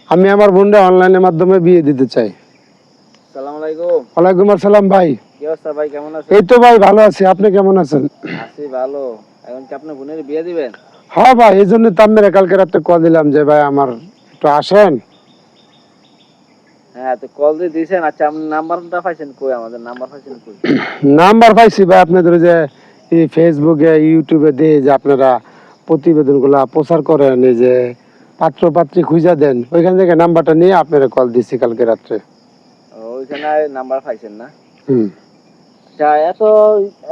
আমি আমার বোনকে অনলাইনের মাধ্যমে বিয়ে দিতে চাই। আসসালামু আলাইকুম। ওয়ালাইকুম আসসালাম ভাই। কি অবস্থা ভাই, কেমন আছেন? এই তো ভাই ভালো আছি, আপনি কেমন আছেন? আছি ভালো। এখন কি আপনার বোনের বিয়ে দিবেন? হ্যাঁ ভাই, এই জন্য তো আপনার কালকে রাতে কল দিলাম যে ভাই আমার একটু আসেন। হ্যাঁ, তো কল দিয়ে দিয়েছেন। আচ্ছা, আপনি নাম্বারটা পাইছেন কই? আমাদের নাম্বার পাইছেন কই? নাম্বার পাইছি ভাই আপনাদের যে এই ফেসবুকে ইউটিউবে দিয়ে যে আপনারা প্রতিবেদনগুলা প্রচার করেন, এই যে পাত্র পাত্রী খুঁজা দেন, ওইখান থেকে নাম্বারটা নিয়ে আপনারা কল দিছি কালকে রাত্রে। ওইখানে নাম্বার পাইছেন না? হুম। আচ্ছা, এত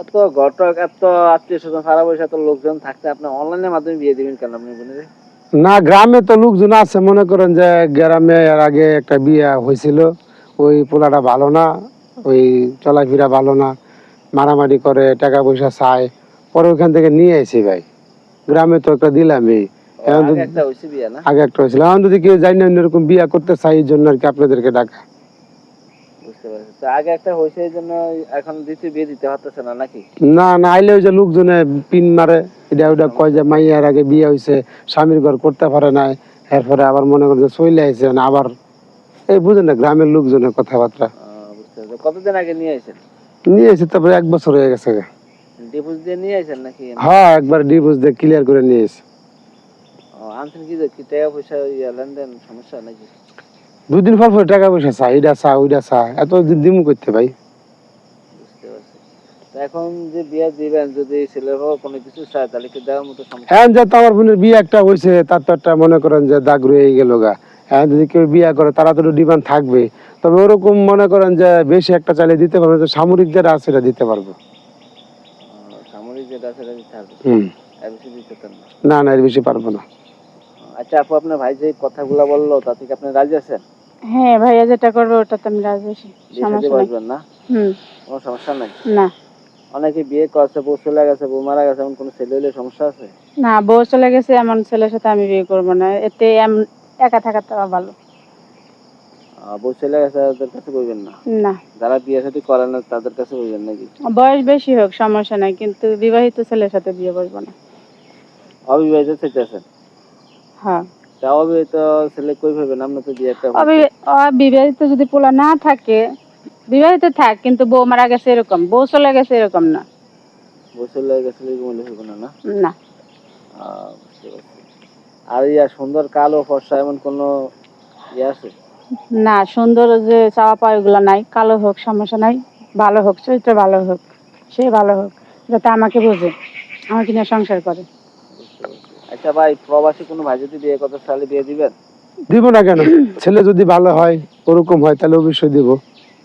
এত ঘটক, এত আত্মীয় স্বজন, সারা বয়স এত লোকজন থাকতে আপনি অনলাইনের মাধ্যমে বিয়ে দিবেন কেন আপনার বোনের? না, গ্রামে তো লোকজন আছে, মনে করেন যে গ্রামে এর আগে একটা বিয়ে হয়েছিল, ওই পোলাটা ভালো না, ওই চলাফেরা ভালো না, মারামারি করে, টাকা পয়সা চায়, পরে ওইখান থেকে নিয়ে আইছি ভাই। গ্রামে তো একটা দিলামই। এখন আগে যদি একটা হয়েছে বিয়ে না? আগে একটা হয়েছিল, এখন যদি কেউ যাই না এরকম বিয়ে করতে চাই, এই জন্য আর কি আপনাদেরকে ডাকা। বুঝতে পারছি। তো আগে একটা হয়েছে এই জন্য এখন দ্বিতীয় বিয়ে দিতে পারতেছে না নাকি? না না, আইলে ওই যে লোকজনে পিন মারে, এটা ওইটা কয় যে মাইয়ার আগে বিয়ে হয়েছে, স্বামীর ঘর করতে পারে নাই, এরপরে আবার মনে করেন যে চলে আইছে না আবার, এই বুঝেন না গ্রামের লোকজনের কথাবার্তা। বুঝতে পারছি। কতদিন আগে নিয়ে আসেন? নিয়ে এসে তারপরে 1 বছর হয়ে গেছে। ডিভোর্স দিয়ে নিয়ে আসেন নাকি? হ্যাঁ, একবার ডিভোর্স দিয়ে ক্লিয়ার করে নিয়ে এসে। আনছেন কি যে কি টাকা পয়সা লেনদেন সমস্যা নাকি? 2 দিন পর পর টাকা পয়সা চা, এটা চা ওইটা চা, এত দিমু করতে ভাই। বুঝতে পারছি। তো এখন যে বিয়ে দিবেন, যদি ছেলে হোক কোনো কিছু চায় তাহলে কি দেওয়ার মতো সমস্যা? হ্যাঁ, যা তো আমার বোনের বিয়ে একটা হয়েছে, তার তো একটা মনে করেন যে দাগ রয়ে গেল গা। হ্যাঁ, যদি কেউ বিয়ে করে তারা তো ডিমান্ড থাকবে, তবে ওরকম মনে করেন যে বেশি একটা চাইলে দিতে পারবে, তো সামরিক যেটা আছে সেটা দিতে পারবো। সামরিক যেটা আছে সেটা দিতে হবে। হুম। এর বেশি দিতে পারেন না? না না, এর বেশি পারবো না। আচ্ছা আপু, আপনার ভাই যে কথাগুলো বললো তাতে কি আপনি রাজি আছেন? হ্যাঁ, ভাইয়া যেটা করবে ওটাতে আমি রাজি আছি। বিয়ে শাদী সমস্যা নাই। বসবেন না? হুম। কোনো সমস্যা নাই? না। অনেকে বিয়ে করছে, বউ চলে গেছে, বউ মারা গেছে, এমন কোনো ছেলে হলে সমস্যা আছে? না, বউ চলে গেছে এমন ছেলের সাথে আমি বিয়ে করবো না। এতে একা থাকাটা ভালো। বউ চলে গেছে তাদের কাছে বলবেন না? না। যারা বিয়ে শাদী করে না তাদের কাছে বলবেন নাকি? বয়স বেশি হোক সমস্যা নাই, কিন্তু বিবাহিত ছেলের সাথে বিয়ে করবো না। অবিবাহিত চাইতেছেন? হ্যাঁ। তা অবিবাহিত ছেলে কই ভাবেন? আপনার তো বিয়ে একটা হয়েছে। বিবাহিত যদি পোলা না থাকে, বিবাহিত থাক কিন্তু বউ মারা গেছে এরকম, বউ চলে গেছে এরকম না। বউ চলে গেছে মনে হইব না? না, না। বুঝতে পারছি। আর সুন্দর কালো ফর্সা এমন কোনো ইয়ে আছে? না, সুন্দর যে চাওয়া পাওয়া এগুলো নাই। কালো হোক সমস্যা নাই, ভালো হোক, চরিত্র ভালো হোক, সে ভালো হোক, যাতে আমাকে বোঝে, আমাকে নিয়ে সংসার করে। বুঝতে পারছি। আচ্ছা ভাই, প্রবাসী কোনো ভাই যদি বিয়ে করতে চাইলে বিয়ে দিবেন? দিব না কেন? ছেলে যদি ভালো হয়, ওরকম হয়, তাহলে অবশ্যই দিব।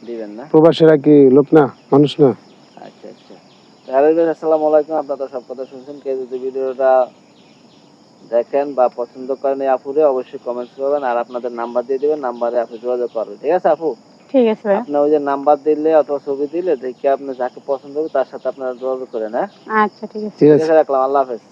দিবেন না? প্রবাসীরা কি লোক না, মানুষ না? আচ্ছা আচ্ছা। তাহলে আসসালামু আলাইকুম। আপনারা সব কথা শুনছেন। কেউ যদি ভিডিওটা দেখেন বা পছন্দ করেন এই আপুরে, অবশ্যই কমেন্টস করবেন আর আপনাদের নাম্বার দিয়ে দিবেন, নাম্বারে আপনি যোগাযোগ করবেন। ঠিক আছে আপু? ঠিক আছে ভাই। আপনি ওই যে নাম্বার দিলে অথবা ছবি দিলে দেখে আপনি যাকে পছন্দ হবে তার সাথে আপনারা যোগাযোগ করেন। হ্যাঁ, আচ্ছা, ঠিক আছে। ঠিক ঠিক আছে। আছে, রাখলাম। আল্লাহ হাফেজ।